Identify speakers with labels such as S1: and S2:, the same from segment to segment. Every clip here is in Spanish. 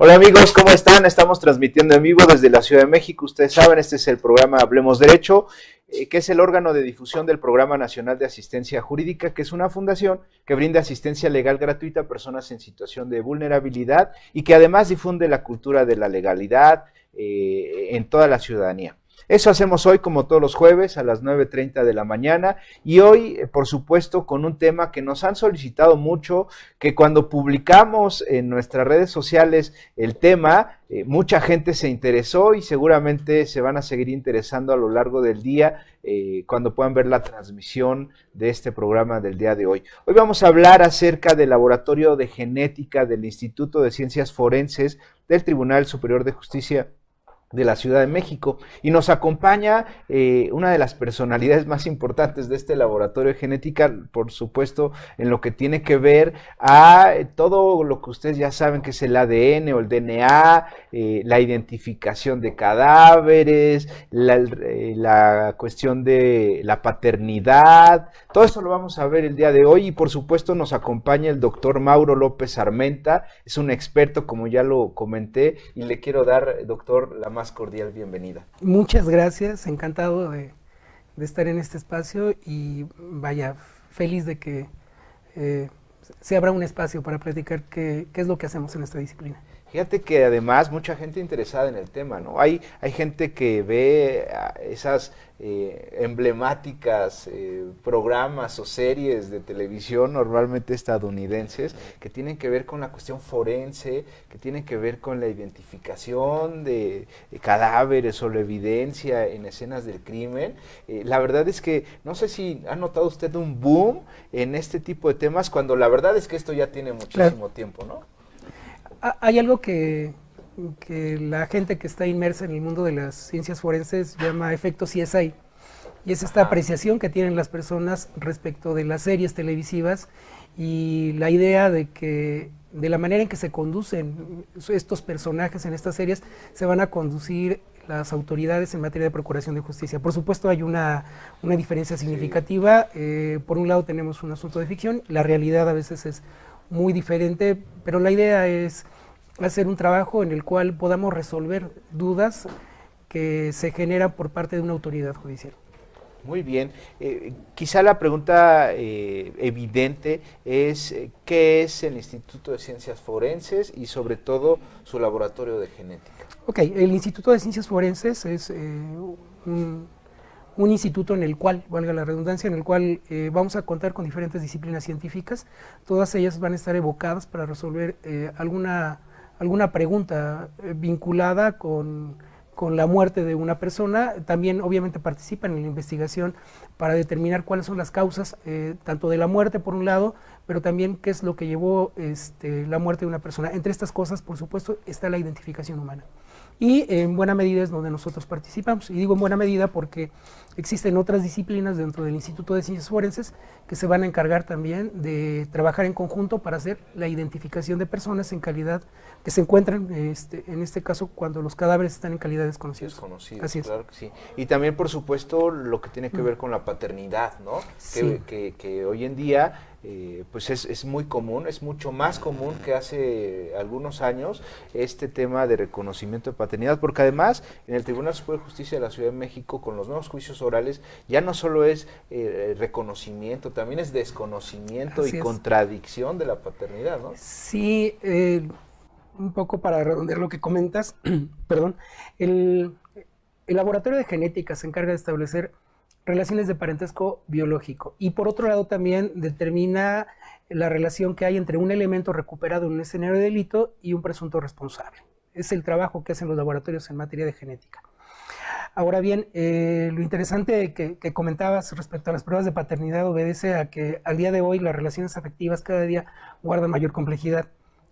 S1: Hola amigos, ¿cómo están? Estamos transmitiendo en vivo desde la Ciudad de México. Ustedes saben, este es el programa Hablemos Derecho, que es el órgano de difusión del Programa Nacional de Asistencia Jurídica, que es una fundación que brinda asistencia legal gratuita a personas en situación de vulnerabilidad y que además difunde la cultura de la legalidad en toda la ciudadanía. Eso hacemos hoy, como todos los jueves, a las 9:30 de la mañana, y hoy, por supuesto, con un tema que nos han solicitado mucho, que cuando publicamos en nuestras redes sociales el tema, mucha gente se interesó y seguramente se van a seguir interesando a lo largo del día, cuando puedan ver la transmisión de este programa del día de hoy. Hoy vamos a hablar acerca del Laboratorio de Genética del Instituto de Ciencias Forenses del Tribunal Superior de Justicia de la Ciudad de México, y nos acompaña una de las personalidades más importantes de este laboratorio de genética, por supuesto, en lo que tiene que ver a todo lo que ustedes ya saben que es el ADN o el DNA, la identificación de cadáveres, la cuestión de la paternidad. Todo eso lo vamos a ver el día de hoy, y por supuesto nos acompaña el doctor Mauro López Armenta. Es un experto, como ya lo comenté, y le quiero dar, doctor, la más cordial bienvenida.
S2: Muchas gracias, encantado de estar en este espacio, y vaya, feliz de que se abra un espacio para platicar qué es lo que hacemos en esta disciplina.
S1: Fíjate que además mucha gente interesada en el tema, ¿no? Hay gente que ve esas emblemáticas programas o series de televisión, normalmente estadounidenses, que tienen que ver con la cuestión forense, que tienen que ver con la identificación de cadáveres o la evidencia en escenas del crimen. La verdad es que no sé si ha notado usted un boom en este tipo de temas, cuando la verdad es que esto ya tiene muchísimo tiempo, ¿no?
S2: Hay algo que la gente que está inmersa en el mundo de las ciencias forenses llama efecto CSI, y es esta apreciación que tienen las personas respecto de las series televisivas y la idea de que de la manera en que se conducen estos personajes en estas series se van a conducir las autoridades en materia de procuración de justicia. Por supuesto hay una diferencia significativa. Por un lado tenemos un asunto de ficción, la realidad a veces es muy diferente, pero la idea es hacer un trabajo en el cual podamos resolver dudas que se generan por parte de una autoridad judicial.
S1: Muy bien. Quizá la pregunta evidente es ¿qué es el Instituto de Ciencias Forenses y sobre todo su laboratorio de genética?
S2: Ok, el Instituto de Ciencias Forenses es un instituto en el cual, valga la redundancia, en el cual vamos a contar con diferentes disciplinas científicas. Todas ellas van a estar evocadas para resolver alguna pregunta vinculada con la muerte de una persona. También obviamente participan en la investigación para determinar cuáles son las causas, tanto de la muerte por un lado, pero también qué es lo que llevó la muerte de una persona. Entre estas cosas, por supuesto, está la identificación humana. Y en buena medida es donde nosotros participamos. Y digo en buena medida porque existen otras disciplinas dentro del Instituto de Ciencias Forenses que se van a encargar también de trabajar en conjunto para hacer la identificación de personas en calidad que se encuentran, en este caso, cuando los cadáveres están en calidad desconocidos.
S1: Así es. Claro que sí. Y también, por supuesto, lo que tiene que ver con la paternidad, ¿no? Sí. Que hoy en día pues es muy común, es mucho más común que hace algunos años este tema de reconocimiento de paternidad, porque además en el Tribunal Superior de Justicia de la Ciudad de México, con los nuevos juicios orales, ya no solo es reconocimiento, también es desconocimiento y contradicción de la paternidad, ¿no?
S2: Sí, un poco para redondear lo que comentas, perdón, el laboratorio de genética se encarga de establecer relaciones de parentesco biológico, y por otro lado también determina la relación que hay entre un elemento recuperado en un escenario de delito y un presunto responsable. Es el trabajo que hacen los laboratorios en materia de genética. Ahora bien, lo interesante que comentabas respecto a las pruebas de paternidad obedece a que al día de hoy las relaciones afectivas cada día guardan mayor complejidad.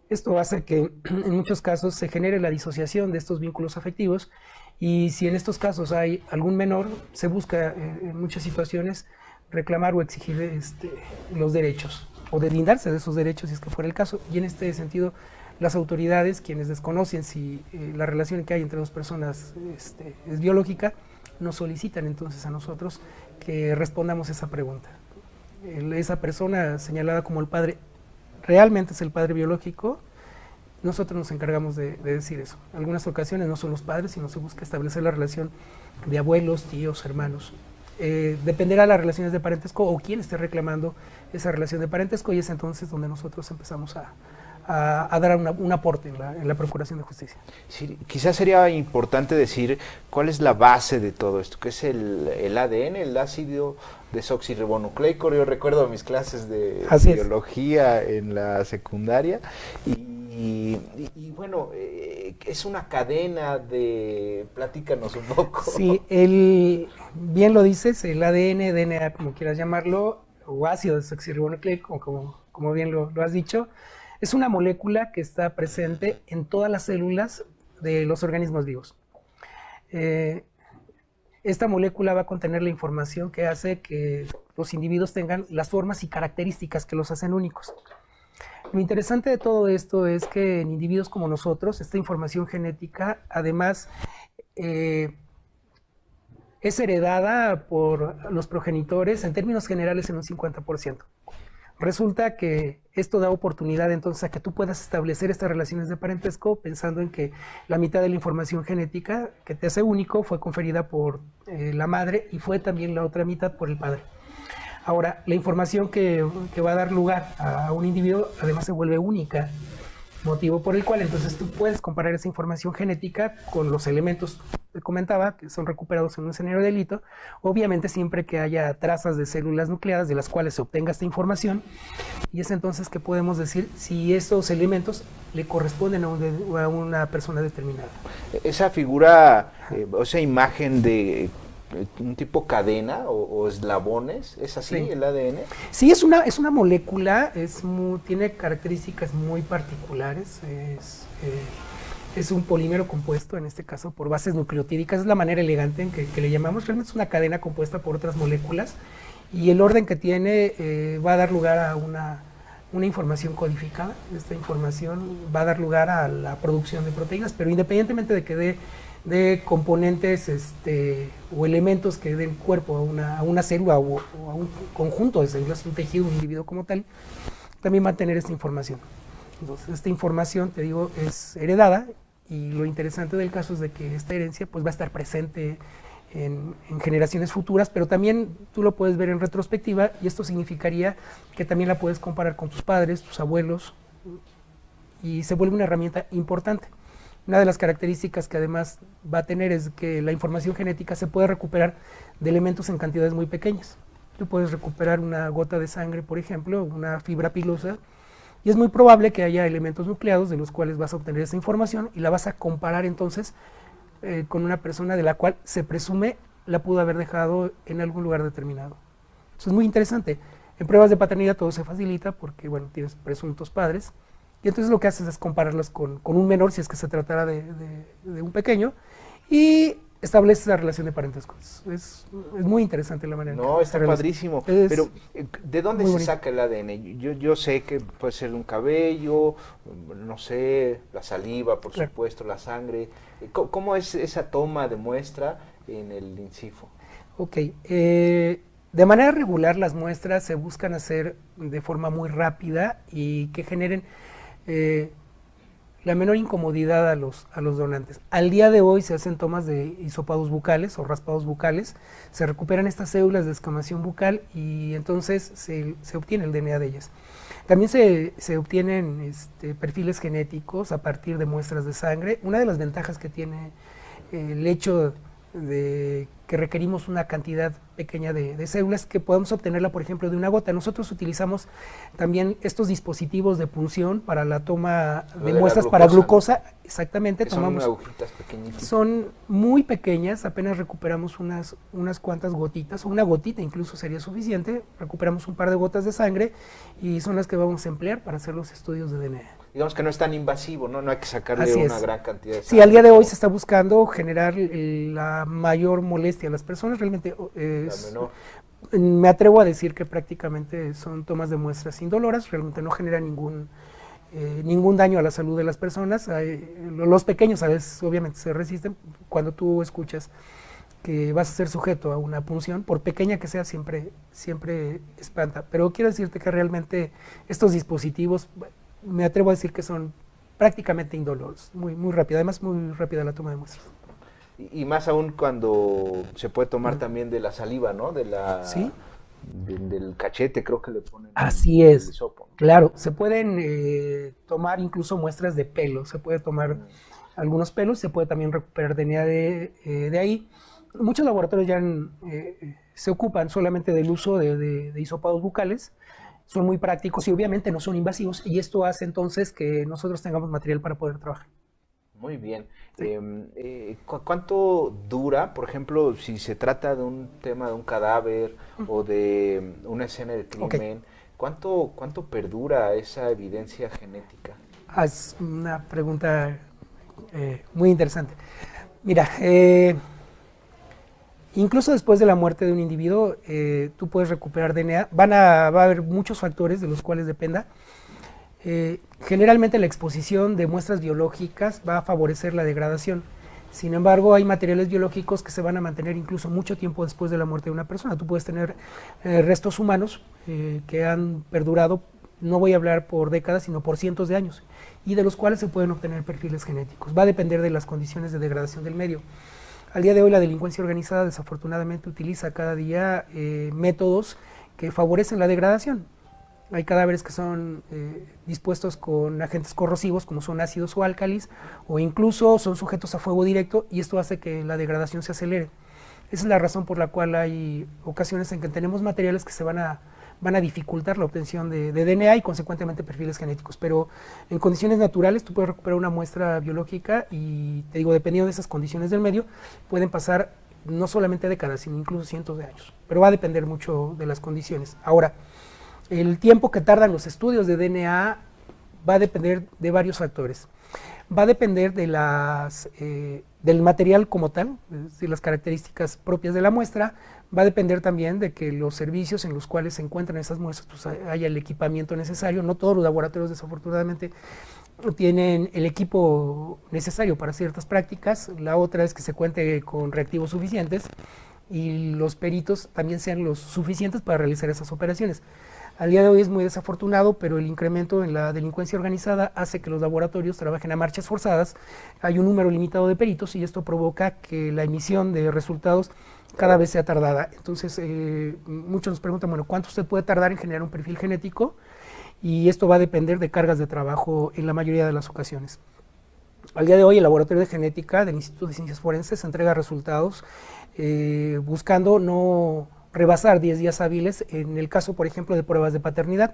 S2: Esto hace que en muchos casos se genere la disociación de estos vínculos afectivos, y si en estos casos hay algún menor, se busca en muchas situaciones reclamar o exigir los derechos, o deslindarse de esos derechos si es que fuera el caso. Y en este sentido, las autoridades, quienes desconocen si la relación que hay entre dos personas es biológica, nos solicitan entonces a nosotros que respondamos esa pregunta. Esa persona señalada como el padre, ¿realmente es el padre biológico? nosotros nos encargamos de decir eso. En algunas ocasiones no son los padres, sino se busca establecer la relación de abuelos, tíos, hermanos. Dependerá de las relaciones de parentesco o quién esté reclamando esa relación de parentesco, y es entonces donde nosotros empezamos a dar un aporte en la procuración de justicia.
S1: Sí, quizás sería importante decir cuál es la base de todo esto, que es el ADN, el ácido desoxirribonucleico. Yo recuerdo mis clases de biología en la secundaria y bueno, es una cadena de... Platícanos un poco.
S2: Sí, bien lo dices, el ADN, DNA, como quieras llamarlo, o ácido desoxirribonucleico, como bien lo has dicho, es una molécula que está presente en todas las células de los organismos vivos. Esta molécula va a contener la información que hace que los individuos tengan las formas y características que los hacen únicos. Lo interesante de todo esto es que en individuos como nosotros, esta información genética, además, es heredada por los progenitores, en términos generales, en un 50%. Resulta que esto da oportunidad entonces a que tú puedas establecer estas relaciones de parentesco pensando en que la mitad de la información genética que te hace único fue conferida por la madre y fue también la otra mitad por el padre. Ahora, la información que va a dar lugar a un individuo además se vuelve única, motivo por el cual entonces tú puedes comparar esa información genética con los elementos que comentaba, que son recuperados en un escenario de delito, obviamente siempre que haya trazas de células nucleadas de las cuales se obtenga esta información, y es entonces que podemos decir si estos elementos le corresponden a una persona determinada.
S1: Esa figura, esa imagen de un tipo cadena o eslabones, ¿es así el ADN?
S2: Sí, es una molécula, tiene características muy particulares, es un polímero compuesto, en este caso por bases nucleotídicas, es la manera elegante en que le llamamos. Realmente es una cadena compuesta por otras moléculas, y el orden que tiene va a dar lugar a una información codificada. Esta información va a dar lugar a la producción de proteínas, pero independientemente de que de componentes o elementos que den cuerpo a una célula o a un conjunto de células, un tejido, un individuo como tal, también va a tener esta información. Entonces, esta información, te digo, es heredada, y lo interesante del caso es de que esta herencia pues va a estar presente en generaciones futuras, pero también tú lo puedes ver en retrospectiva, y esto significaría que también la puedes comparar con tus padres, tus abuelos, y se vuelve una herramienta importante. Una de las características que además va a tener es que la información genética se puede recuperar de elementos en cantidades muy pequeñas. Tú puedes recuperar una gota de sangre, por ejemplo, una fibra pilosa, y es muy probable que haya elementos nucleados de los cuales vas a obtener esa información y la vas a comparar entonces con una persona de la cual se presume la pudo haber dejado en algún lugar determinado. Eso es muy interesante. En pruebas de paternidad todo se facilita porque, bueno, tienes presuntos padres, y entonces lo que haces es compararlas con un menor, si es que se tratara de un pequeño, y estableces la relación de parentesco. Es muy interesante la manera.
S1: No, está padrísimo. Pero, ¿de dónde se saca el ADN? Yo sé que puede ser un cabello, no sé, la saliva, por supuesto, la sangre. ¿Cómo es esa toma de muestra en el INCIFO?
S2: Ok. De manera regular, las muestras se buscan hacer de forma muy rápida y que generen la menor incomodidad a los donantes. Al día de hoy se hacen tomas de hisopados bucales o raspados bucales, se recuperan estas células de escamación bucal y entonces se obtiene el DNA de ellas. También se obtienen perfiles genéticos a partir de muestras de sangre. Una de las ventajas que tiene el hecho de que requerimos una cantidad pequeña de células, que podemos obtenerla, por ejemplo, de una gota. Nosotros utilizamos también estos dispositivos de punción para la toma de muestras para glucosa. Exactamente.
S1: Tomamos, son agujitas pequeñitas.
S2: Son muy pequeñas, apenas recuperamos unas cuantas gotitas, o una gotita incluso sería suficiente. Recuperamos un par de gotas de sangre y son las que vamos a emplear para hacer los estudios de DNA.
S1: Digamos que no es tan invasivo, ¿no? No hay que sacarle una gran cantidad de sangre.
S2: Sí, al día de hoy se está buscando generar la mayor molestia a las personas. Realmente me atrevo a decir que prácticamente son tomas de muestras indoloras, realmente no genera ningún daño a la salud de las personas. Los pequeños a veces obviamente se resisten. Cuando tú escuchas que vas a ser sujeto a una punción, por pequeña que sea, siempre espanta. Pero quiero decirte que realmente estos dispositivos, me atrevo a decir que son prácticamente indoloros, muy rápida, además muy rápida la toma de muestras.
S1: Y más aún cuando se puede tomar también de la saliva, ¿no?
S2: ¿Sí?
S1: Del cachete, creo que le ponen
S2: Así
S1: el
S2: es,
S1: hisopo, ¿no?
S2: claro, se pueden tomar incluso muestras de pelo, se puede tomar algunos pelos, se puede también recuperar DNA de ahí. Muchos laboratorios ya se ocupan solamente del uso de hisopados bucales, son muy prácticos y obviamente no son invasivos, y esto hace entonces que nosotros tengamos material para poder trabajar.
S1: Muy bien.
S2: Sí.
S1: ¿Cuánto dura, por ejemplo, si se trata de un tema de un cadáver o de una escena de crimen,
S2: Ok.
S1: cuánto perdura esa evidencia genética?
S2: Es una pregunta muy interesante. Mira, incluso después de la muerte de un individuo, tú puedes recuperar DNA. Va a haber muchos factores de los cuales dependa. Generalmente la exposición de muestras biológicas va a favorecer la degradación. Sin embargo, hay materiales biológicos que se van a mantener incluso mucho tiempo después de la muerte de una persona. Tú puedes tener restos humanos que han perdurado, no voy a hablar por décadas, sino por cientos de años, y de los cuales se pueden obtener perfiles genéticos. Va a depender de las condiciones de degradación del medio. Al día de hoy la delincuencia organizada desafortunadamente utiliza cada día métodos que favorecen la degradación. Hay cadáveres que son dispuestos con agentes corrosivos como son ácidos o álcalis, o incluso son sujetos a fuego directo, y esto hace que la degradación se acelere. Esa es la razón por la cual hay ocasiones en que tenemos materiales que van a dificultar la obtención de DNA y consecuentemente perfiles genéticos, pero en condiciones naturales tú puedes recuperar una muestra biológica y, te digo, dependiendo de esas condiciones del medio, pueden pasar no solamente décadas, sino incluso cientos de años, pero va a depender mucho de las condiciones. Ahora, el tiempo que tardan los estudios de DNA va a depender de varios factores. Va a depender de del material como tal, es decir, las características propias de la muestra. Va a depender también de que los servicios en los cuales se encuentran esas muestras pues haya el equipamiento necesario. No todos los laboratorios desafortunadamente tienen el equipo necesario para ciertas prácticas. La otra es que se cuente con reactivos suficientes y los peritos también sean los suficientes para realizar esas operaciones. Al día de hoy es muy desafortunado, pero el incremento en la delincuencia organizada hace que los laboratorios trabajen a marchas forzadas. Hay un número limitado de peritos y esto provoca que la emisión de resultados cada vez sea tardada. Entonces, muchos nos preguntan, bueno, ¿cuánto usted puede tardar en generar un perfil genético? Y esto va a depender de cargas de trabajo en la mayoría de las ocasiones. Al día de hoy, el Laboratorio de Genética del Instituto de Ciencias Forenses entrega resultados buscando no rebasar 10 días hábiles en el caso, por ejemplo, de pruebas de paternidad,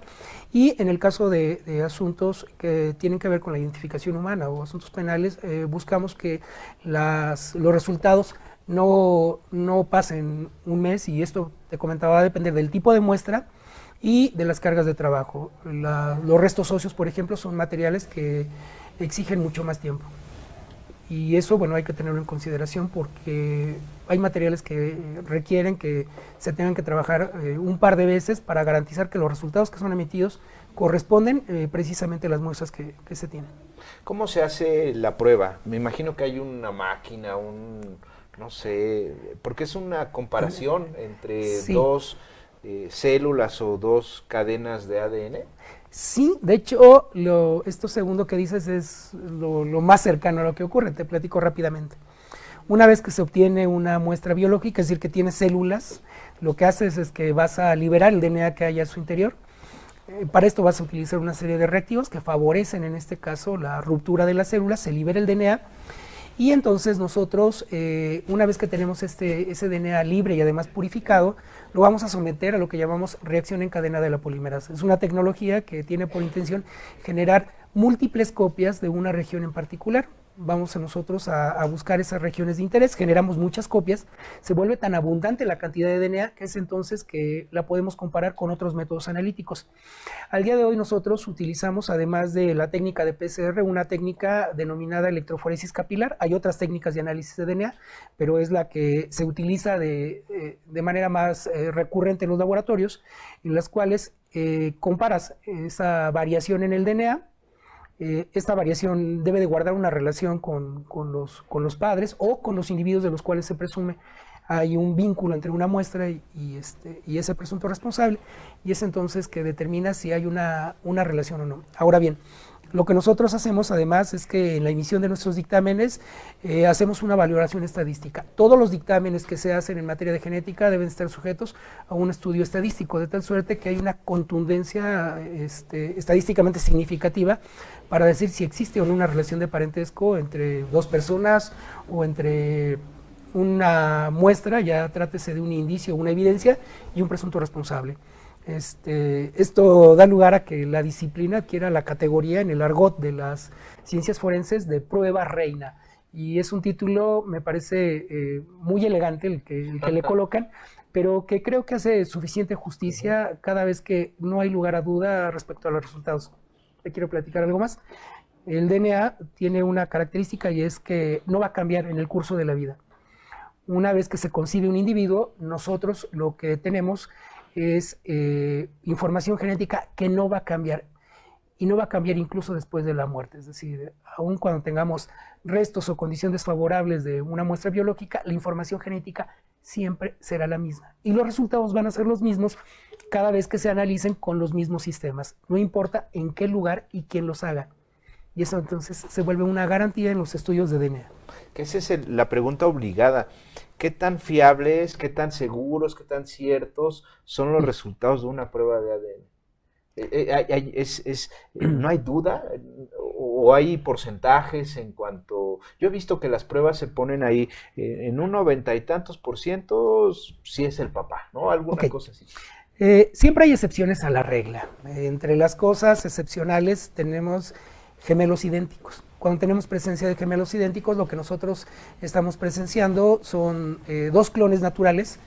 S2: y en el caso de asuntos que tienen que ver con la identificación humana o asuntos penales, buscamos que los resultados no pasen un mes, y esto, te comentaba, va a depender del tipo de muestra y de las cargas de trabajo. Los restos óseos, por ejemplo, son materiales que exigen mucho más tiempo. Y eso, bueno, hay que tenerlo en consideración porque hay materiales que requieren que se tengan que trabajar un par de veces para garantizar que los resultados que son emitidos corresponden precisamente a las muestras que se tienen.
S1: ¿Cómo se hace la prueba? Me imagino que hay una máquina, no sé, porque es una comparación entre
S2: Sí.
S1: dos células o dos cadenas de ADN.
S2: Sí, de hecho, esto segundo que dices es lo más cercano a lo que ocurre. Te platico rápidamente. Una vez que se obtiene una muestra biológica, es decir, que tiene células, lo que haces es que vas a liberar el DNA que hay a su interior. Para esto vas a utilizar una serie de reactivos que favorecen, en este caso, la ruptura de las células, se libera el DNA. Y entonces nosotros, una vez que tenemos ese DNA libre y además purificado, lo vamos a someter a lo que llamamos reacción en cadena de la polimerasa. Es una tecnología que tiene por intención generar múltiples copias de una región en particular. Vamos nosotros a buscar esas regiones de interés, generamos muchas copias, se vuelve tan abundante la cantidad de DNA que es entonces que la podemos comparar con otros métodos analíticos. Al día de hoy nosotros utilizamos, además de la técnica de PCR, una técnica denominada electroforesis capilar. Hay otras técnicas de análisis de DNA, pero es la que se utiliza de manera más recurrente en los laboratorios, en las cuales comparas esa variación en el DNA. Esta variación debe de guardar una relación con los padres o con los individuos de los cuales se presume hay un vínculo entre una muestra y ese presunto responsable, y es entonces que determina si hay una relación o no. Ahora bien, Lo que nosotros hacemos además es que en la emisión de nuestros dictámenes hacemos una valoración estadística. Todos los dictámenes que se hacen en materia de genética deben estar sujetos a un estudio estadístico, de tal suerte que hay una contundencia estadísticamente significativa para decir si existe o no una relación de parentesco entre dos personas o entre una muestra, ya trátese de un indicio, una evidencia y un presunto responsable. Esto da lugar a que la disciplina adquiera la categoría en el argot de las ciencias forenses de prueba reina, y es un título, me parece muy elegante el que le colocan, pero que creo que hace suficiente justicia cada vez que no hay lugar a duda respecto a los resultados. Te quiero platicar algo más. El DNA tiene una característica, y es que no va a cambiar en el curso de la vida. Una vez que se concibe un individuo, nosotros lo que tenemos es información genética que no va a cambiar, y no va a cambiar incluso después de la muerte. Es decir, aun cuando tengamos restos o condiciones favorables de una muestra biológica, la información genética siempre será la misma, y los resultados van a ser los mismos cada vez que se analicen con los mismos sistemas, no importa en qué lugar y quién los haga. Y eso entonces se vuelve una garantía en los estudios de DNA.
S1: Que esa es la pregunta obligada. ¿Qué tan fiables, qué tan seguros, qué tan ciertos son los resultados de una prueba de ADN? ¿No hay duda? ¿O hay porcentajes en cuanto...? Yo he visto que las pruebas se ponen ahí en un 90 y tantos % si es el papá, ¿no? Alguna cosa así.
S2: Siempre hay excepciones a la regla. Entre las cosas excepcionales tenemos gemelos idénticos. Cuando tenemos presencia de gemelos idénticos, lo que nosotros estamos presenciando son dos clones naturales,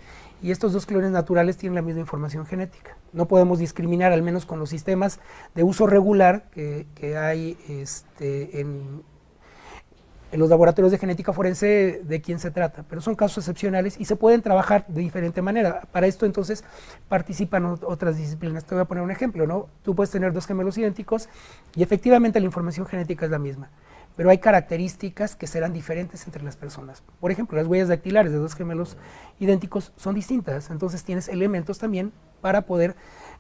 S2: y estos dos clones naturales tienen la misma información genética. No podemos discriminar, al menos con los sistemas de uso regular que hay en los laboratorios de genética forense, de quién se trata, pero son casos excepcionales y se pueden trabajar de diferente manera. Para esto entonces participan otras disciplinas. Te voy a poner un ejemplo, ¿no? Tú puedes tener dos gemelos idénticos y efectivamente la información genética es la misma, pero hay características que serán diferentes entre las personas. Por ejemplo, las huellas dactilares de dos gemelos idénticos son distintas, entonces tienes elementos también para poder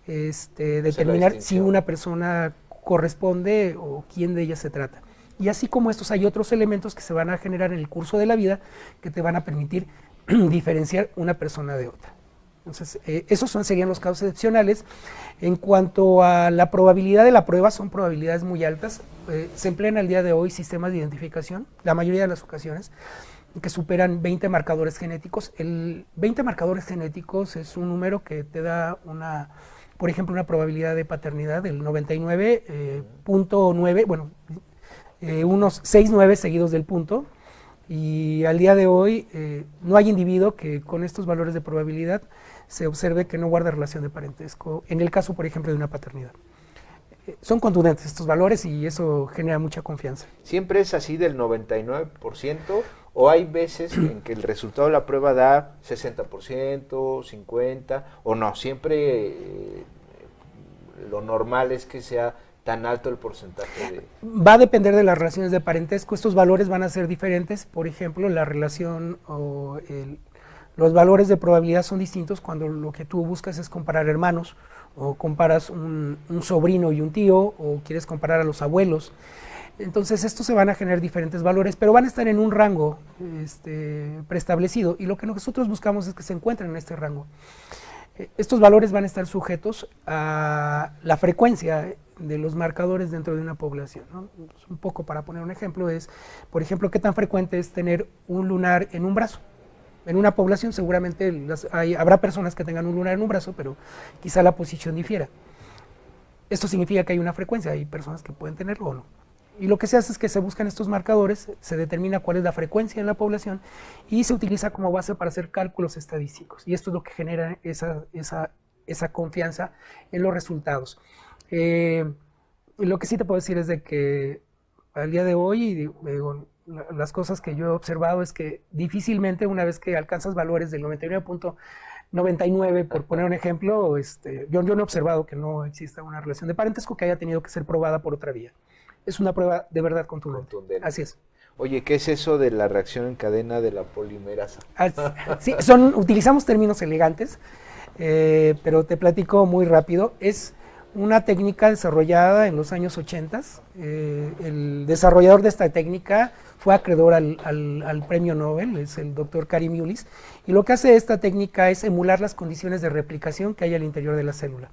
S2: determinar si una persona corresponde o quién de ellas se trata. Y así como estos, hay otros elementos que se van a generar en el curso de la vida que te van a permitir diferenciar una persona de otra. Entonces, esos serían los casos excepcionales. En cuanto a la probabilidad de la prueba, son probabilidades muy altas. Se emplean al día de hoy sistemas de identificación, la mayoría de las ocasiones, que superan 20 marcadores genéticos. El 20 marcadores genéticos es un número que te da por ejemplo, una probabilidad de paternidad del 99.9, bueno, unos 6-9 seguidos del punto, y al día de hoy no hay individuo que con estos valores de probabilidad se observe que no guarda relación de parentesco, en el caso, por ejemplo, de una paternidad. Son contundentes estos valores y eso genera mucha confianza.
S1: ¿Siempre es así del 99%, o hay veces en que el resultado de la prueba da 60%, 50%, o no? Siempre lo normal es que sea tan alto el porcentaje
S2: Va a depender de las relaciones de parentesco. Estos valores van a ser diferentes. Por ejemplo, la relación o los valores de probabilidad son distintos cuando lo que tú buscas es comparar hermanos, o comparas un sobrino y un tío, o quieres comparar a los abuelos. Entonces estos se van a generar diferentes valores, pero van a estar en un rango preestablecido, y lo que nosotros buscamos es que se encuentren en este rango. Estos valores van a estar sujetos a la frecuencia de los marcadores dentro de una población, ¿no? Un poco para poner un ejemplo es, por ejemplo, qué tan frecuente es tener un lunar en un brazo. En una población seguramente habrá personas que tengan un lunar en un brazo, pero quizá la posición difiera. Esto significa que hay una frecuencia, hay personas que pueden tenerlo o no. Y lo que se hace es que se buscan estos marcadores, se determina cuál es la frecuencia en la población y se utiliza como base para hacer cálculos estadísticos. Y esto es lo que genera esa confianza en los resultados. Lo que sí te puedo decir es de que al día de hoy, las cosas que yo he observado es que difícilmente, una vez que alcanzas valores del 99.99, por poner un ejemplo, yo no he observado que no exista una relación de parentesco que haya tenido que ser probada por otra vía. Es una prueba de verdad contundente. Así es.
S1: Oye, ¿qué es eso de la reacción en cadena de la polimerasa?
S2: Sí, utilizamos términos elegantes, pero te platico muy rápido. Es una técnica desarrollada en los años 80. El desarrollador de esta técnica fue acreedor al premio Nobel, es el doctor Karim Mullis, y lo que hace esta técnica es emular las condiciones de replicación que hay al interior de la célula.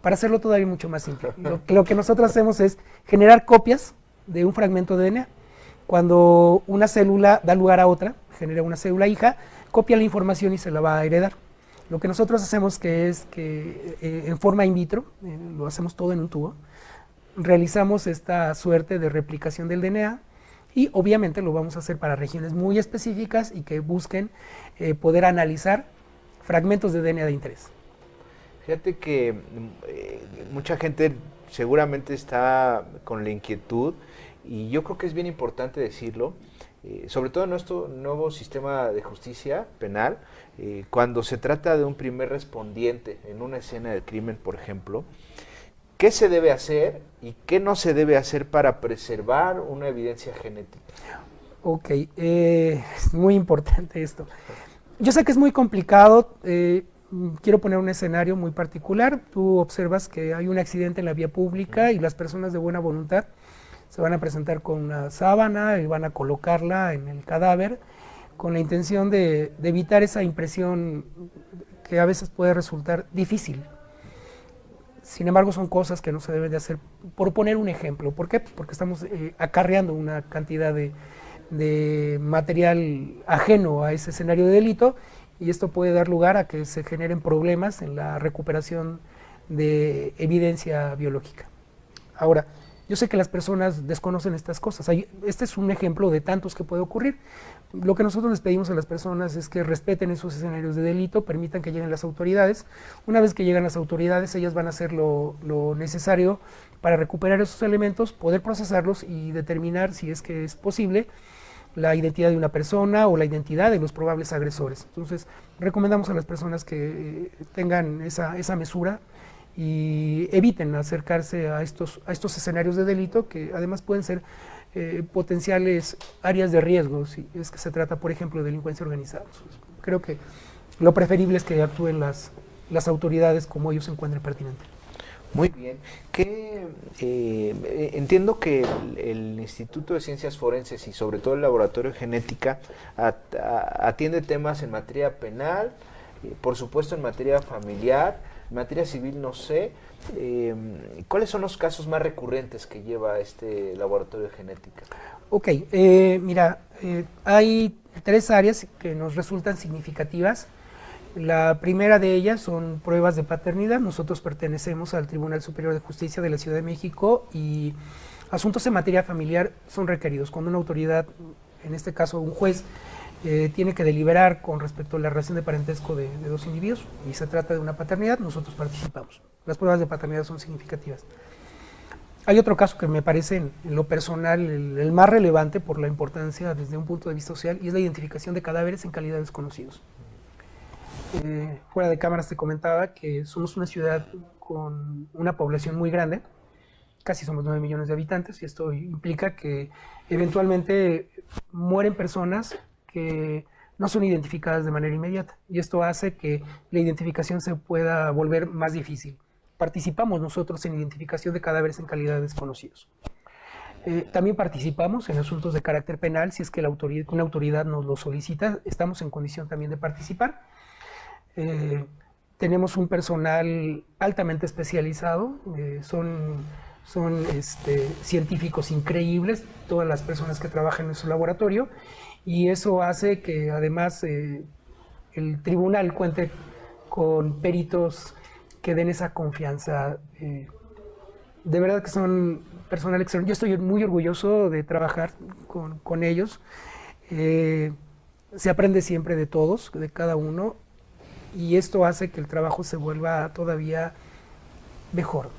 S2: Para hacerlo todavía mucho más simple, lo que nosotros hacemos es generar copias de un fragmento de DNA. Cuando una célula da lugar a otra, genera una célula hija, copia la información y se la va a heredar. Lo que nosotros hacemos es que en forma in vitro, lo hacemos todo en un tubo, realizamos esta suerte de replicación del DNA y obviamente lo vamos a hacer para regiones muy específicas y que busquen poder analizar fragmentos de DNA de interés.
S1: Fíjate que mucha gente seguramente está con la inquietud y yo creo que es bien importante decirlo, sobre todo en nuestro nuevo sistema de justicia penal, cuando se trata de un primer respondiente en una escena del crimen, por ejemplo, ¿qué se debe hacer y qué no se debe hacer para preservar una evidencia genética?
S2: Ok, es muy importante esto. Yo sé que es muy complicado, quiero poner un escenario muy particular. Tú observas que hay un accidente en la vía pública y las personas de buena voluntad se van a presentar con una sábana y van a colocarla en el cadáver con la intención de evitar esa impresión que a veces puede resultar difícil. Sin embargo, son cosas que no se deben de hacer. Por poner un ejemplo, ¿por qué? Porque estamos acarreando una cantidad de material ajeno a ese escenario de delito y esto puede dar lugar a que se generen problemas en la recuperación de evidencia biológica. Ahora, yo sé que las personas desconocen estas cosas. Este es un ejemplo de tantos que puede ocurrir. Lo que nosotros les pedimos a las personas es que respeten esos escenarios de delito, permitan que lleguen las autoridades. Una vez que llegan las autoridades, ellas van a hacer lo necesario para recuperar esos elementos, poder procesarlos y determinar, si es que es posible, la identidad de una persona o la identidad de los probables agresores. Entonces, recomendamos a las personas que tengan esa mesura y eviten acercarse a estos escenarios de delito que además pueden ser potenciales áreas de riesgo si es que se trata, por ejemplo, de delincuencia organizada. Creo que lo preferible es que actúen las autoridades como ellos encuentren pertinente.
S1: Muy bien. Entiendo que el Instituto de Ciencias Forenses y sobre todo el Laboratorio de Genética atiende temas en materia penal, por supuesto en materia familiar, en materia civil no sé. ¿Cuáles son los casos más recurrentes que lleva este Laboratorio de Genética?
S2: Ok, mira, hay 3 áreas que nos resultan significativas. La primera de ellas son pruebas de paternidad. Nosotros pertenecemos al Tribunal Superior de Justicia de la Ciudad de México y asuntos en materia familiar son requeridos. Cuando una autoridad, en este caso un juez, tiene que deliberar con respecto a la relación de parentesco de 2 individuos y se trata de una paternidad, nosotros participamos. Las pruebas de paternidad son significativas. Hay otro caso que me parece en lo personal el más relevante por la importancia desde un punto de vista social y es la identificación de cadáveres en calidad de desconocidos. Fuera de cámaras te comentaba que somos una ciudad con una población muy grande, casi somos 9 millones de habitantes y esto implica que eventualmente mueren personas que no son identificadas de manera inmediata y esto hace que la identificación se pueda volver más difícil. Participamos nosotros en identificación de cadáveres en calidad de desconocidos. También participamos en asuntos de carácter penal, si es que una autoridad nos lo solicita, estamos en condición también de participar. Tenemos un personal altamente especializado, son científicos increíbles, todas las personas que trabajan en su laboratorio, y eso hace que además el tribunal cuente con peritos que den esa confianza. De verdad que son personal excelente. Yo estoy muy orgulloso de trabajar con ellos. Se aprende siempre de todos, de cada uno, y esto hace que el trabajo se vuelva todavía mejor.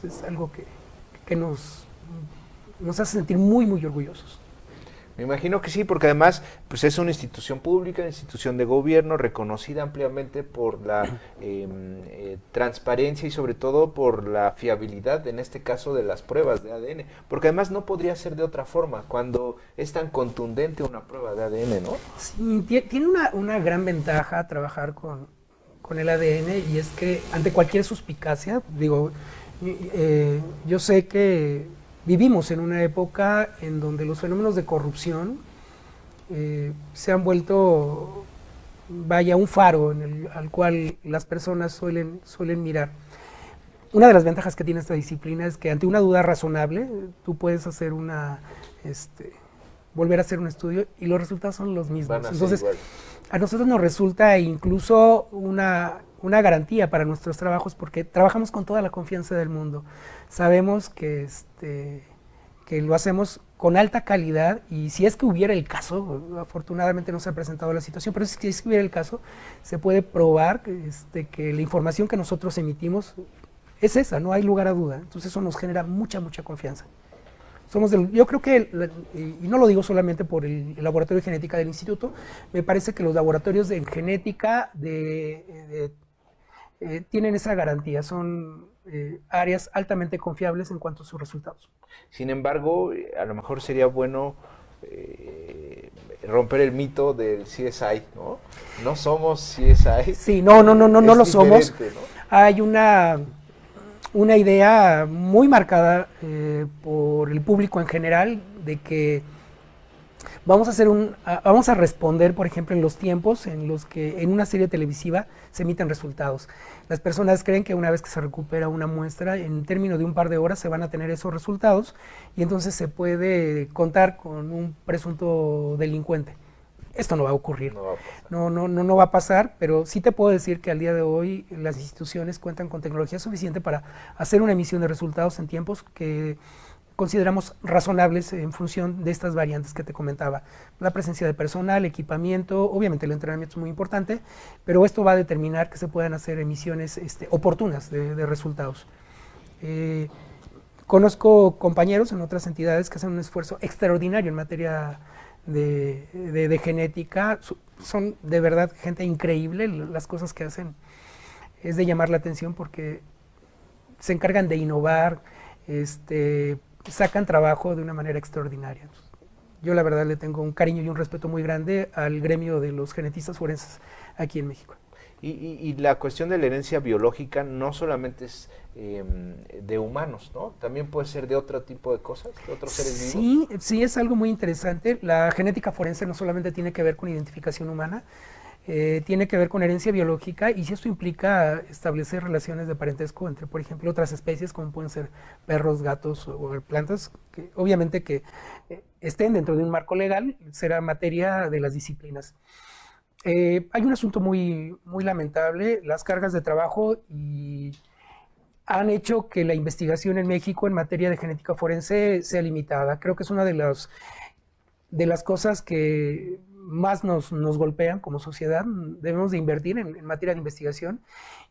S2: Es algo que nos hace sentir muy, muy orgullosos.
S1: Me imagino que sí, porque además pues es una institución pública, una institución de gobierno reconocida ampliamente por la transparencia y sobre todo por la fiabilidad, en este caso de las pruebas de ADN, porque además no podría ser de otra forma cuando es tan contundente una prueba de ADN, ¿no?
S2: Sí, tiene una gran ventaja trabajar con con el ADN, y es que ante cualquier suspicacia, digo, yo sé que vivimos en una época en donde los fenómenos de corrupción se han vuelto, vaya, un faro al cual las personas suelen mirar. Una de las ventajas que tiene esta disciplina es que ante una duda razonable, tú puedes hacer volver a hacer un estudio y los resultados son los mismos. Entonces, a nosotros nos resulta incluso una garantía para nuestros trabajos porque trabajamos con toda la confianza del mundo. Sabemos que lo hacemos con alta calidad, y si es que hubiera el caso, afortunadamente no se ha presentado la situación, pero si es que hubiera el caso, se puede probar que la información que nosotros emitimos es esa, no hay lugar a duda. Entonces eso nos genera mucha confianza. Yo creo que, y no lo digo solamente por el laboratorio de genética del instituto, me parece que los laboratorios de genética tienen esa garantía, son áreas altamente confiables en cuanto a sus resultados.
S1: Sin embargo, a lo mejor sería bueno romper el mito del CSI, ¿no? No somos CSI.
S2: Sí, no lo somos.
S1: ¿No?
S2: Hay una idea muy marcada por el público en general de que vamos a responder, por ejemplo, en los tiempos en los que en una serie televisiva se emiten resultados. Las personas creen que una vez que se recupera una muestra, en términos de un par de horas se van a tener esos resultados y entonces se puede contar con un presunto delincuente. Esto no va a ocurrir, no va a pasar, pero sí te puedo decir que al día de hoy las instituciones cuentan con tecnología suficiente para hacer una emisión de resultados en tiempos que consideramos razonables en función de estas variantes que te comentaba. La presencia de personal, equipamiento, obviamente el entrenamiento es muy importante, pero esto va a determinar que se puedan hacer emisiones oportunas de resultados. Conozco compañeros en otras entidades que hacen un esfuerzo extraordinario en materia de genética, son de verdad gente increíble, las cosas que hacen es de llamar la atención porque se encargan de innovar, sacan trabajo de una manera extraordinaria. Yo la verdad le tengo un cariño y un respeto muy grande al gremio de los genetistas forenses aquí en México.
S1: Y la cuestión de la herencia biológica no solamente es de humanos, ¿no? También puede ser de otro tipo de cosas, de otros seres vivos.
S2: Sí, es algo muy interesante. La genética forense no solamente tiene que ver con identificación humana, tiene que ver con herencia biológica, y si esto implica establecer relaciones de parentesco entre, por ejemplo, otras especies como pueden ser perros, gatos o plantas, que obviamente que estén dentro de un marco legal, será materia de las disciplinas. Hay un asunto muy lamentable, las cargas de trabajo han hecho que la investigación en México en materia de genética forense sea limitada. Creo que es una de las cosas que más nos golpean como sociedad. Debemos de invertir en materia de investigación,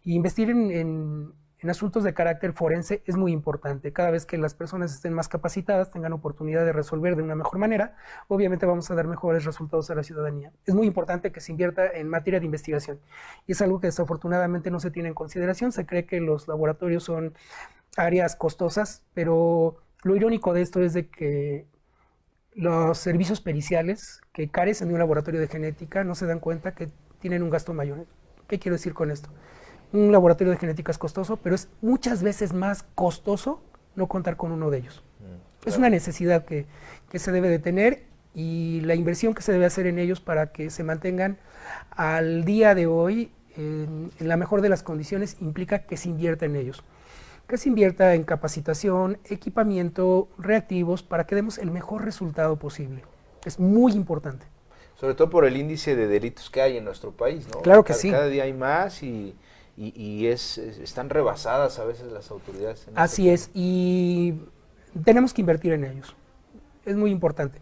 S2: y investir en asuntos de carácter forense es muy importante. Cada vez que las personas estén más capacitadas, tengan oportunidad de resolver de una mejor manera, obviamente vamos a dar mejores resultados a la ciudadanía. Es muy importante que se invierta en materia de investigación, y es algo que desafortunadamente no se tiene en consideración. Se cree que los laboratorios son áreas costosas, pero lo irónico de esto es de que los servicios periciales que carecen de un laboratorio de genética no se dan cuenta que tienen un gasto mayor. ¿Qué quiero decir con esto? Un laboratorio de genética es costoso, pero es muchas veces más costoso no contar con uno de ellos. Claro. Es una necesidad que se debe de tener, y la inversión que se debe hacer en ellos para que se mantengan al día de hoy en la mejor de las condiciones implica que se invierta en ellos. Que se invierta en capacitación, equipamiento, reactivos, para que demos el mejor resultado posible. Es muy importante.
S1: Sobre todo por el índice de delitos que hay en nuestro país, ¿no?
S2: Claro que sí.
S1: Cada día hay más y están rebasadas a veces las autoridades.
S2: Así es, y tenemos que invertir en ellos. Es muy importante.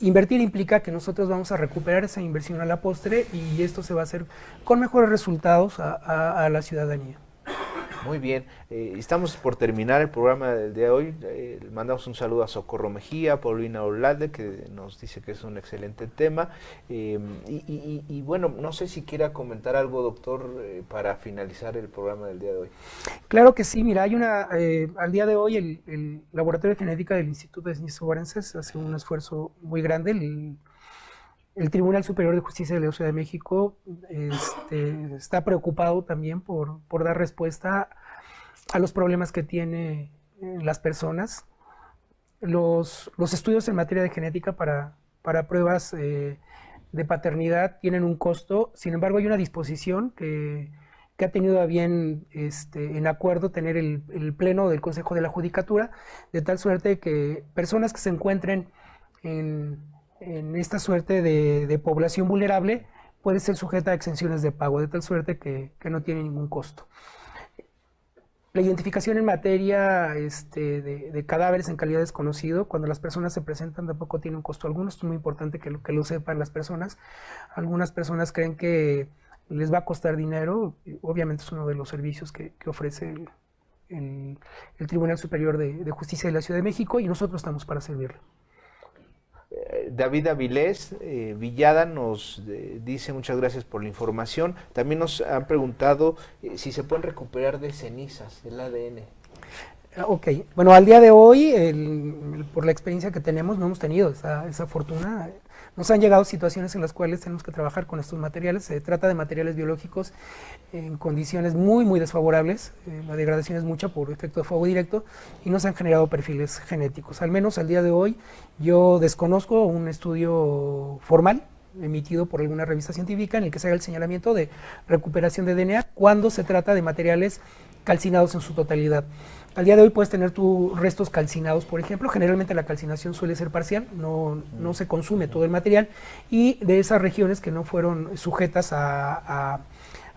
S2: Invertir implica que nosotros vamos a recuperar esa inversión a la postre, y esto se va a hacer con mejores resultados a la ciudadanía.
S1: Muy bien, estamos por terminar el programa del día de hoy. Mandamos un saludo a Socorro Mejía, Paulina Olalde, que nos dice que es un excelente tema. Y bueno, no sé si quiera comentar algo, doctor, para finalizar el programa del día de hoy.
S2: Claro que sí, mira, hay al día de hoy el Laboratorio de Genética del Instituto de Ciencias Forenses hace un esfuerzo muy grande. El Tribunal Superior de Justicia de la Ciudad de México está preocupado también por dar respuesta a los problemas que tienen las personas. Los estudios en materia de genética para pruebas de paternidad tienen un costo, sin embargo hay una disposición que ha tenido a bien en acuerdo tener el pleno del Consejo de la Judicatura, de tal suerte que personas que se encuentren en esta suerte de población vulnerable puede ser sujeta a exenciones de pago, de tal suerte que no tiene ningún costo. La identificación en materia de cadáveres en calidad desconocido, cuando las personas se presentan, tampoco tiene un costo alguno. Esto es muy importante que lo sepan las personas. Algunas personas creen que les va a costar dinero. Obviamente es uno de los servicios que ofrece el Tribunal Superior de Justicia de la Ciudad de México, y nosotros estamos para servirle.
S1: David Avilés Villada nos dice muchas gracias por la información. También nos han preguntado si se pueden recuperar de cenizas el ADN.
S2: Ok, bueno, al día de hoy, por la experiencia que tenemos, no hemos tenido esa fortuna. Nos han llegado situaciones en las cuales tenemos que trabajar con estos materiales. Se trata de materiales biológicos en condiciones muy, muy desfavorables. La degradación es mucha por efecto de fuego directo y no se han generado perfiles genéticos. Al menos al día de hoy yo desconozco un estudio formal emitido por alguna revista científica en el que se haga el señalamiento de recuperación de DNA cuando se trata de materiales calcinados en su totalidad. Al día de hoy puedes tener tus restos calcinados, por ejemplo. Generalmente la calcinación suele ser parcial, no se consume todo el material, y de esas regiones que no fueron sujetas a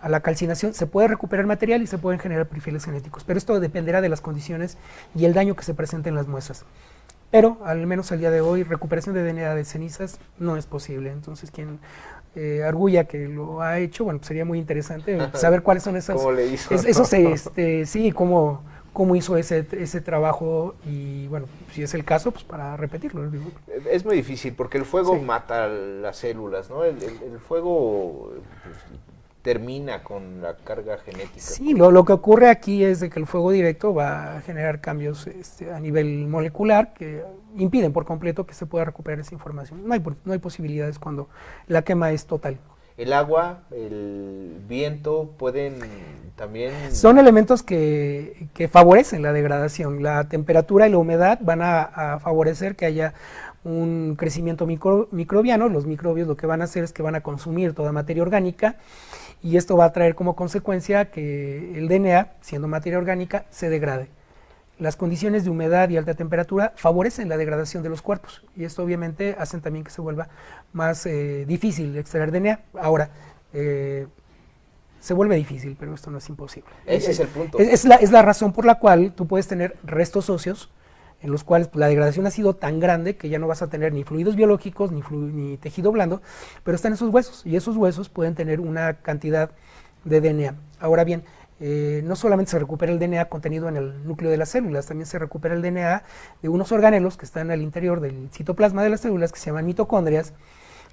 S2: la calcinación se puede recuperar material y se pueden generar perfiles genéticos, pero esto dependerá de las condiciones y el daño que se presente en las muestras. Pero al menos al día de hoy recuperación de DNA de cenizas no es posible. Entonces quien arguya que lo ha hecho, bueno, sería muy interesante saber cuáles son esas...
S1: ¿Cómo le hizo?
S2: Sí, cómo hizo ese trabajo, y bueno, si es el caso, pues para repetirlo.
S1: Es muy difícil porque el fuego mata las células, ¿no? El fuego pues, termina con la carga genética.
S2: Sí, lo que ocurre aquí es de que el fuego directo va a generar cambios a nivel molecular que impiden por completo que se pueda recuperar esa información. No hay posibilidades cuando la quema es total.
S1: El agua, el viento pueden también...
S2: Son elementos que favorecen la degradación. La temperatura y la humedad van a favorecer que haya un crecimiento microbiano. Los microbios lo que van a hacer es que van a consumir toda materia orgánica, y esto va a traer como consecuencia que el DNA, siendo materia orgánica, se degrade. Las condiciones de humedad y alta temperatura favorecen la degradación de los cuerpos, y esto obviamente hacen también que se vuelva más difícil extraer DNA. Ahora, se vuelve difícil, pero esto no es imposible.
S1: Ese es el punto.
S2: Es la razón por la cual tú puedes tener restos óseos en los cuales la degradación ha sido tan grande que ya no vas a tener ni fluidos biológicos ni tejido blando, pero están esos huesos, y esos huesos pueden tener una cantidad de DNA. Ahora bien, no solamente se recupera el DNA contenido en el núcleo de las células, también se recupera el DNA de unos organelos que están al interior del citoplasma de las células, que se llaman mitocondrias,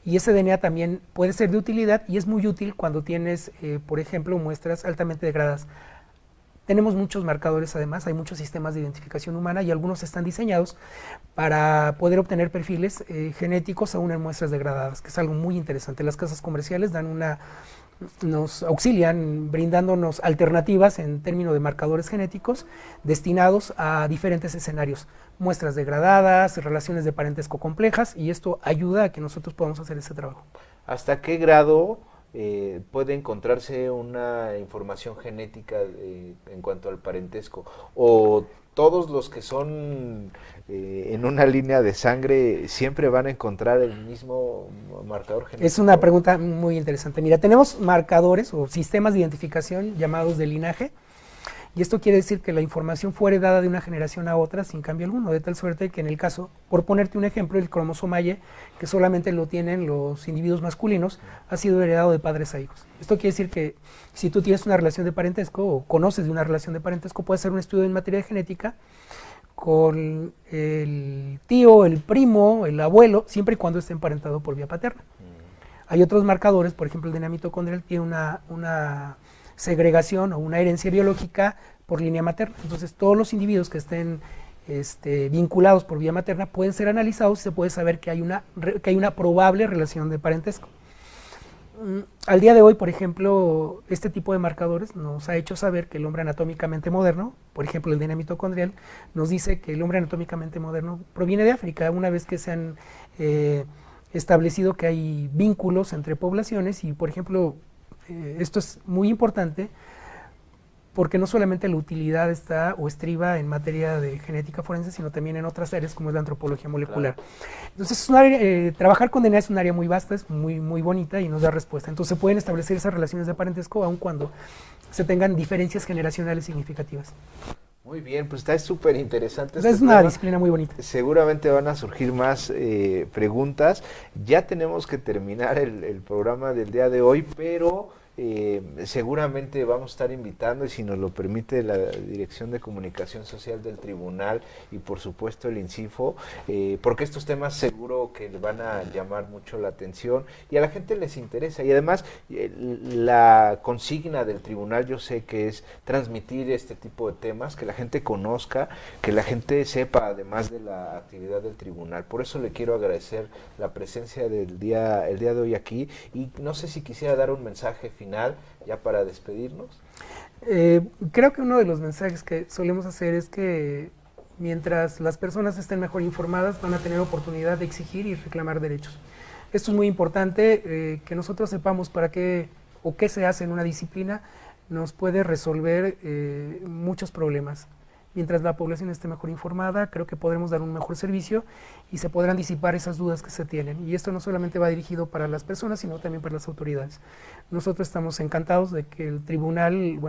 S2: y ese DNA también puede ser de utilidad, y es muy útil cuando tienes, por ejemplo, muestras altamente degradadas. Tenemos muchos marcadores, además, hay muchos sistemas de identificación humana, y algunos están diseñados para poder obtener perfiles genéticos aún en muestras degradadas, que es algo muy interesante. Las casas comerciales nos auxilian brindándonos alternativas en términos de marcadores genéticos destinados a diferentes escenarios, muestras degradadas, relaciones de parentesco complejas, y esto ayuda a que nosotros podamos hacer ese trabajo.
S1: ¿Hasta qué grado puede encontrarse una información genética en cuanto al parentesco? ¿O todos los que son en una línea de sangre siempre van a encontrar el mismo marcador genético?
S2: Es una pregunta muy interesante. Mira, tenemos marcadores o sistemas de identificación llamados de linaje, y esto quiere decir que la información fue heredada de una generación a otra sin cambio alguno, de tal suerte que en el caso, por ponerte un ejemplo, el cromosoma Y, que solamente lo tienen los individuos masculinos, ha sido heredado de padres a hijos. Esto quiere decir que si tú tienes una relación de parentesco o conoces de una relación de parentesco, puedes hacer un estudio en materia de genética con el tío, el primo, el abuelo, siempre y cuando esté emparentado por vía paterna. Hay otros marcadores, por ejemplo el DNA mitocondrial tiene una segregación o una herencia biológica por línea materna. Entonces todos los individuos que estén vinculados por vía materna pueden ser analizados y se puede saber que hay una probable relación de parentesco. Al día de hoy, por ejemplo, este tipo de marcadores nos ha hecho saber que el hombre anatómicamente moderno, por ejemplo el DNA mitocondrial, nos dice que el hombre anatómicamente moderno proviene de África, una vez que se han establecido que hay vínculos entre poblaciones y, por ejemplo, esto es muy importante porque no solamente la utilidad está o estriba en materia de genética forense, sino también en otras áreas como es la antropología molecular. Claro. Entonces, trabajar con DNA es un área muy vasta, es muy bonita y nos da respuesta. Entonces, se pueden establecer esas relaciones de parentesco aun cuando se tengan diferencias generacionales significativas.
S1: Muy bien, pues está súper interesante.
S2: Es una disciplina muy bonita.
S1: Seguramente van a surgir más preguntas. Ya tenemos que terminar el programa del día de hoy, pero seguramente vamos a estar invitando, y si nos lo permite la Dirección de Comunicación Social del Tribunal y por supuesto el INCIFO, porque estos temas seguro que le van a llamar mucho la atención y a la gente les interesa. Y además la consigna del tribunal yo sé que es transmitir este tipo de temas, que la gente conozca, que la gente sepa además de la actividad del tribunal. Por eso le quiero agradecer la presencia el día de hoy aquí, y no sé si quisiera dar un mensaje final ya para despedirnos.
S2: Creo que uno de los mensajes que solemos hacer es que mientras las personas estén mejor informadas van a tener oportunidad de exigir y reclamar derechos. Esto es muy importante, que nosotros sepamos para qué o qué se hace en una disciplina nos puede resolver muchos problemas. Mientras la población esté mejor informada, creo que podremos dar un mejor servicio y se podrán disipar esas dudas que se tienen. Y esto no solamente va dirigido para las personas, sino también para las autoridades. Nosotros estamos encantados de que el tribunal,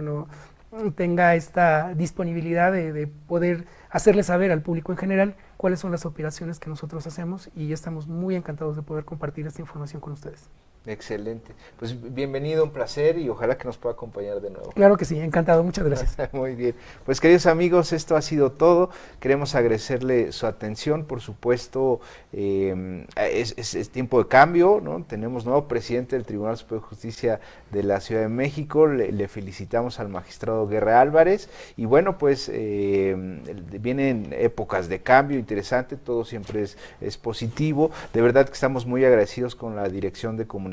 S2: tenga esta disponibilidad de poder hacerle saber al público en general cuáles son las operaciones que nosotros hacemos, y estamos muy encantados de poder compartir esta información con ustedes.
S1: Excelente. Pues bienvenido, un placer, y ojalá que nos pueda acompañar de nuevo.
S2: Claro que sí, encantado, muchas gracias.
S1: Muy bien. Pues queridos amigos, esto ha sido todo. Queremos agradecerle su atención. Por supuesto, es tiempo de cambio, ¿no? Tenemos nuevo presidente del Tribunal Superior de Justicia de la Ciudad de México. Le felicitamos al magistrado Guerra Álvarez. Y bueno, pues vienen épocas de cambio interesante, todo siempre es positivo. De verdad que estamos muy agradecidos con la Dirección de Comunicación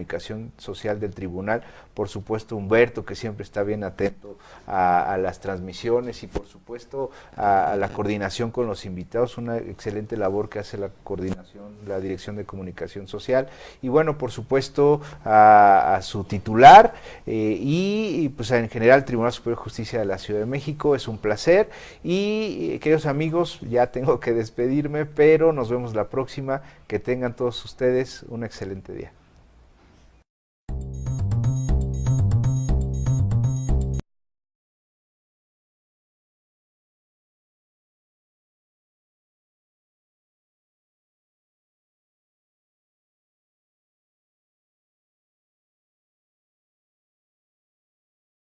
S1: Social del Tribunal, por supuesto Humberto, que siempre está bien atento a las transmisiones, y por supuesto a la coordinación con los invitados, una excelente labor que hace la coordinación, la Dirección de Comunicación Social, y bueno, por supuesto a su titular y pues en general Tribunal Superior de Justicia de la Ciudad de México. Es un placer, y queridos amigos, ya tengo que despedirme, pero nos vemos la próxima. Que tengan todos ustedes un excelente día.